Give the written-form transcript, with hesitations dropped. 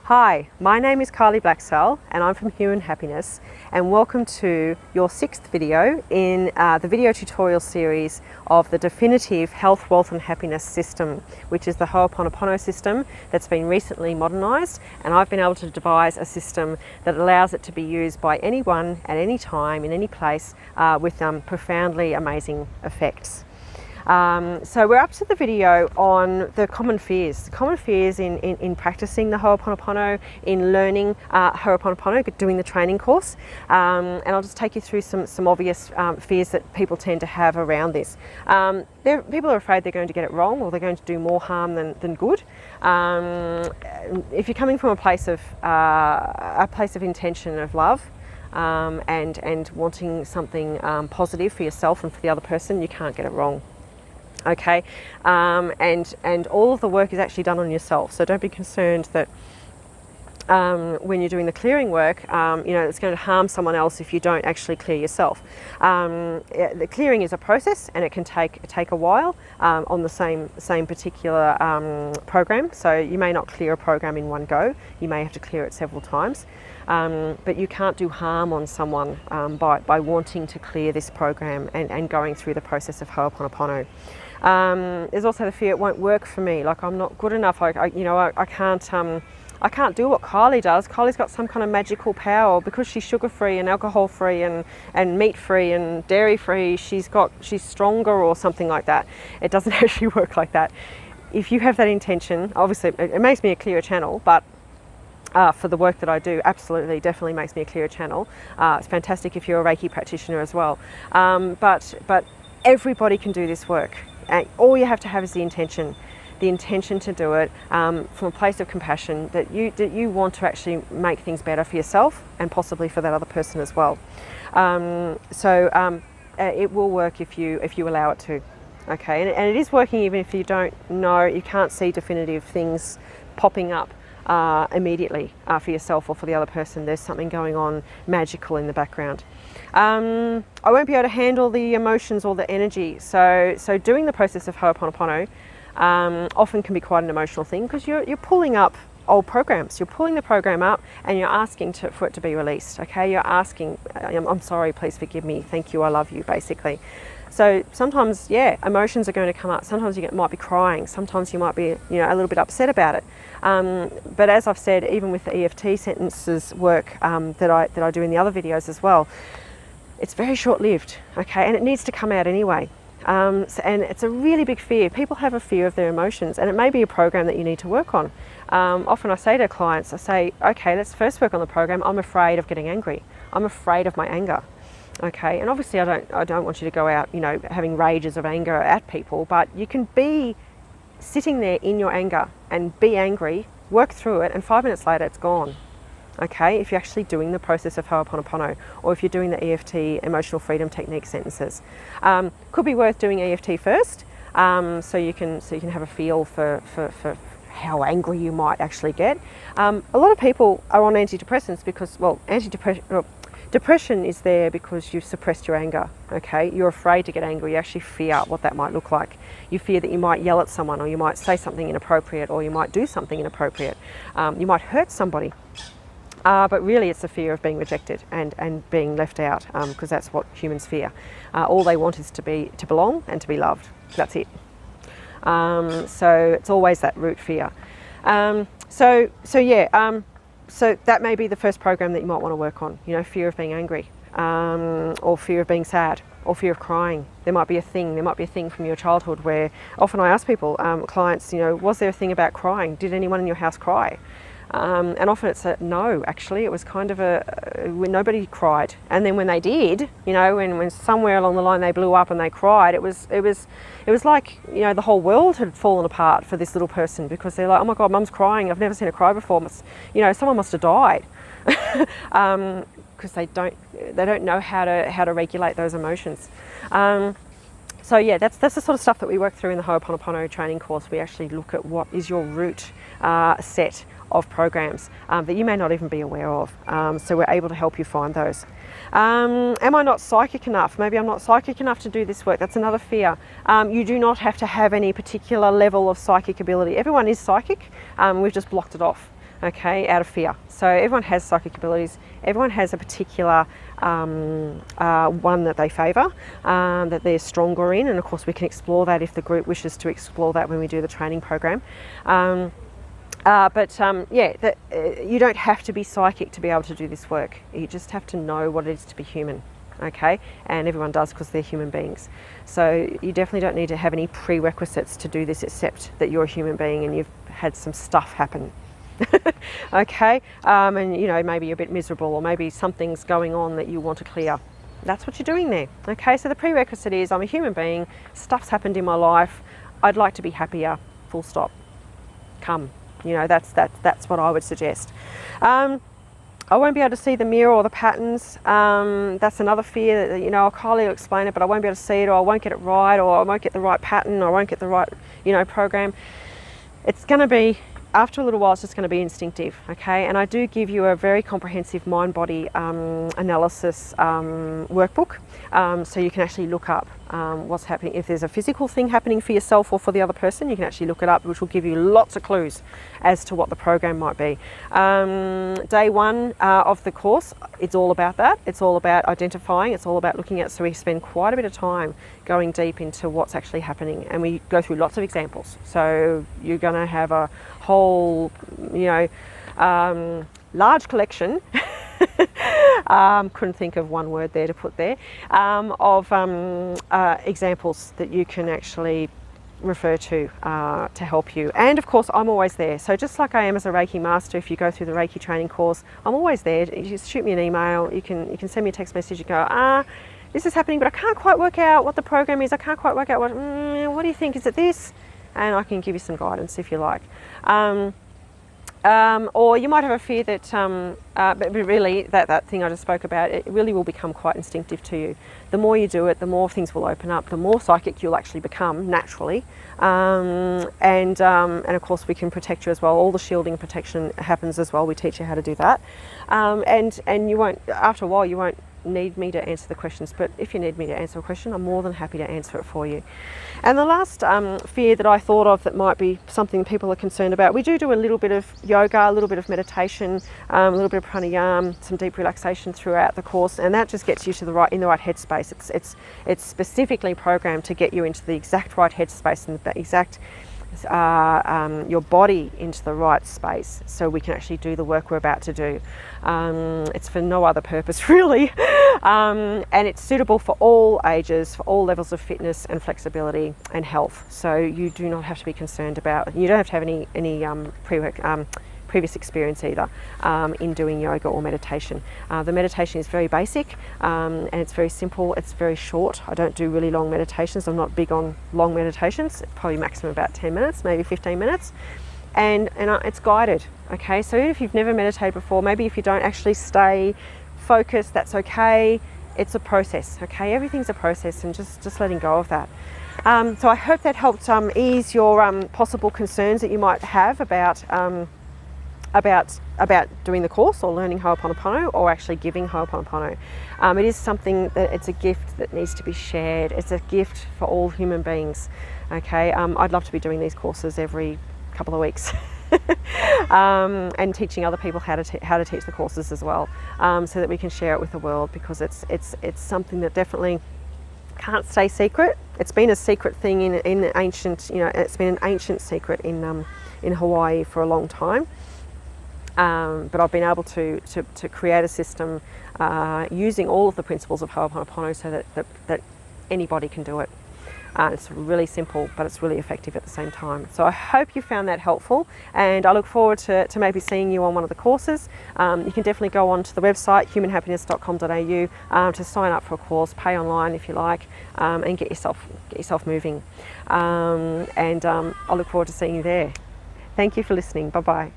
Hi, my name is Kylie and I'm from Human Happiness, and welcome to your 6th video in the video tutorial series of the definitive health, wealth and happiness system, which is the Ho'oponopono system that's been recently modernised, and I've been able to devise a system that allows it to be used by anyone at any time in any place with profoundly amazing effects. So we're up to the video on the common fears. The common fears in practicing the Ho'oponopono, in learning Ho'oponopono, doing the training course. And I'll just take you through some obvious fears that people tend to have around this. People are afraid they're going to get it wrong, or they're going to do more harm than good. If you're coming from a place of intention of love, and wanting something positive for yourself and for the other person, you can't get it wrong. Okay, and all of the work is actually done on yourself, so don't be concerned that when you're doing the clearing work, it's going to harm someone else if you don't actually clear yourself. The clearing is a process, and it can take a while on the same particular program. So you may not clear a program in one go. You may have to clear it several times, but you can't do harm on someone by wanting to clear this program and going through the process of Ho'oponopono. There's also the fear it won't work for me, like I'm not good enough. I can't do what Kylie does. Kylie's got some kind of magical power because she's sugar-free and alcohol-free and meat-free and dairy-free. She's stronger or something like that. It doesn't actually work like that. If you have that intention, obviously it makes me a clearer channel, but for the work that I do, absolutely, definitely makes me a clearer channel. It's fantastic if you're a Reiki practitioner as well. But everybody can do this work. And all you have to have is the intention to do it from a place of compassion, that you want to actually make things better for yourself and possibly for that other person as well. It will work if you allow it to. Okay, and it is working even if you don't know, you can't see definitive things popping up immediately for yourself or for the other person. There's something going on magical in the background. I won't be able to handle the emotions or the energy. So doing the process of Ho'oponopono often can be quite an emotional thing, because you're pulling up old programs. You're pulling the program up and you're asking for it to be released. Okay, you're asking, I'm sorry, please forgive me, thank you, I love you, basically. So sometimes, emotions are going to come up. Sometimes you might be crying. Sometimes you might be, a little bit upset about it. But as I've said, even with the EFT sentences work that I do in the other videos as well, it's very short-lived. Okay, and it needs to come out anyway. And it's a really big fear. People have a fear of their emotions, and it may be a program that you need to work on. Often I say to clients, okay, let's first work on the program. I'm afraid of getting angry. I'm afraid of my anger. Okay, and obviously I don't want you to go out, having rages of anger at people, but you can be sitting there in your anger and be angry, work through it, and 5 minutes later it's gone. Okay, if you're actually doing the process of Ho'oponopono, or if you're doing the EFT emotional freedom technique sentences. Could be worth doing EFT first, so you can have a feel for how angry you might actually get. A lot of people are on antidepressants because, depression is there because you've suppressed your anger. Okay, you're afraid to get angry. You actually fear what that might look like. You fear that you might yell at someone, or you might say something inappropriate, or you might do something inappropriate. You might hurt somebody. But really it's the fear of being rejected and being left out, because that's what humans fear. All they want is to belong and to be loved. That's it. So it's always that root fear. So that may be the first program that you might want to work on, fear of being angry, or fear of being sad, or fear of crying. There might be a thing from your childhood where often I ask people, clients, was there a thing about crying? Did anyone in your house cry? And often it's a no, actually. It was kind of when nobody cried. And then when they did, when somewhere along the line they blew up and they cried, it was like, the whole world had fallen apart for this little person, because they're like, oh my God, Mum's crying. I've never seen her cry before. Someone must have died. Because they don't know how to regulate those emotions. That's the sort of stuff that we work through in the Ho'oponopono training course. We actually look at what is your root set of programs that you may not even be aware of. So we're able to help you find those. Am I not psychic enough? Maybe I'm not psychic enough to do this work. That's another fear. You do not have to have any particular level of psychic ability. Everyone is psychic. We've just blocked it off. okay, out of fear. So everyone has psychic abilities. Everyone has a particular one that they favour, that they're stronger in, and of course we can explore that if the group wishes to explore that when we do the training program. You don't have to be psychic to be able to do this work. You just have to know what it is to be human. Okay, and everyone does because they're human beings. So you definitely don't need to have any prerequisites to do this, except that you're a human being and you've had some stuff happen. Okay, and maybe you're a bit miserable, or maybe something's going on that you want to clear. That's what you're doing there. Okay, so the prerequisite is I'm a human being, stuff's happened in my life, I'd like to be happier, full stop. Come, that's what I would suggest. I won't be able to see the mirror or the patterns. That's another fear that, Kylie will explain it, but I won't be able to see it, or I won't get it right, or I won't get the right pattern, or I won't get the right, program. It's going to be, after a little while, it's just going to be instinctive, okay? And I do give you a very comprehensive mind-body analysis workbook, so you can actually look up what's happening. If there's a physical thing happening for yourself or for the other person, you can actually look it up, which will give you lots of clues as to what the program might be. Day one of the course, it's all about that. It's all about identifying, it's all about looking at, so we spend quite a bit of time going deep into what's actually happening, and we go through lots of examples. So you're going to have a whole, large collection couldn't think of one word there to put there, of examples that you can actually refer to help you. And of course, I'm always there. So just like I am as a Reiki master, if you go through the Reiki training course, I'm always there. You just shoot me an email, you can send me a text message and go, this is happening, but I can't quite work out what the program is. I can't quite work out what do you think? Is it this? And I can give you some guidance if you like. Or you might have a fear that, but really that thing I just spoke about, it really will become quite instinctive to you. The more you do it, the more things will open up, the more psychic you'll actually become naturally. And of course we can protect you as well. All the shielding and protection happens as well. We teach you how to do that. And you won't, after a while, you won't need me to answer the questions, but if you need me to answer a question, I'm more than happy to answer it for you. And the last fear that I thought of that might be something people are concerned about, we do a little bit of yoga, a little bit of meditation, a little bit of pranayama, some deep relaxation throughout the course, and that just gets you to in the right headspace. It's specifically programmed to get you into the exact right headspace and the exact your body into the right space, so we can actually do the work we're about to do. It's for no other purpose really, and it's suitable for all ages, for all levels of fitness and flexibility and health. So you do not have to be concerned about, you don't have to have any previous experience either in doing yoga or meditation. The meditation is very basic and it's very simple, it's very short. I don't do really long meditations, I'm not big on long meditations, probably maximum about 10 minutes, maybe 15 minutes. And it's guided, okay? So even if you've never meditated before, maybe if you don't actually stay focused, that's okay. It's a process, okay? Everything's a process, and just letting go of that. So I hope that helped ease your possible concerns that you might have about doing the course or learning Ho'oponopono or actually giving Ho'oponopono. It is something that it's a gift that needs to be shared. It's a gift for all human beings, okay? I'd love to be doing these courses every couple of weeks and teaching other people how to teach the courses as well, so that we can share it with the world, because it's something that definitely can't stay secret. It's been a secret thing in ancient, it's been an ancient secret in Hawaii for a long time. But I've been able to create a system using all of the principles of Ho'oponopono so that anybody can do it. It's really simple, but it's really effective at the same time. So I hope you found that helpful, and I look forward to maybe seeing you on one of the courses. You can definitely go on to the website humanhappiness.com.au to sign up for a course, pay online if you like, and get yourself moving. I look forward to seeing you there. Thank you for listening. Bye bye.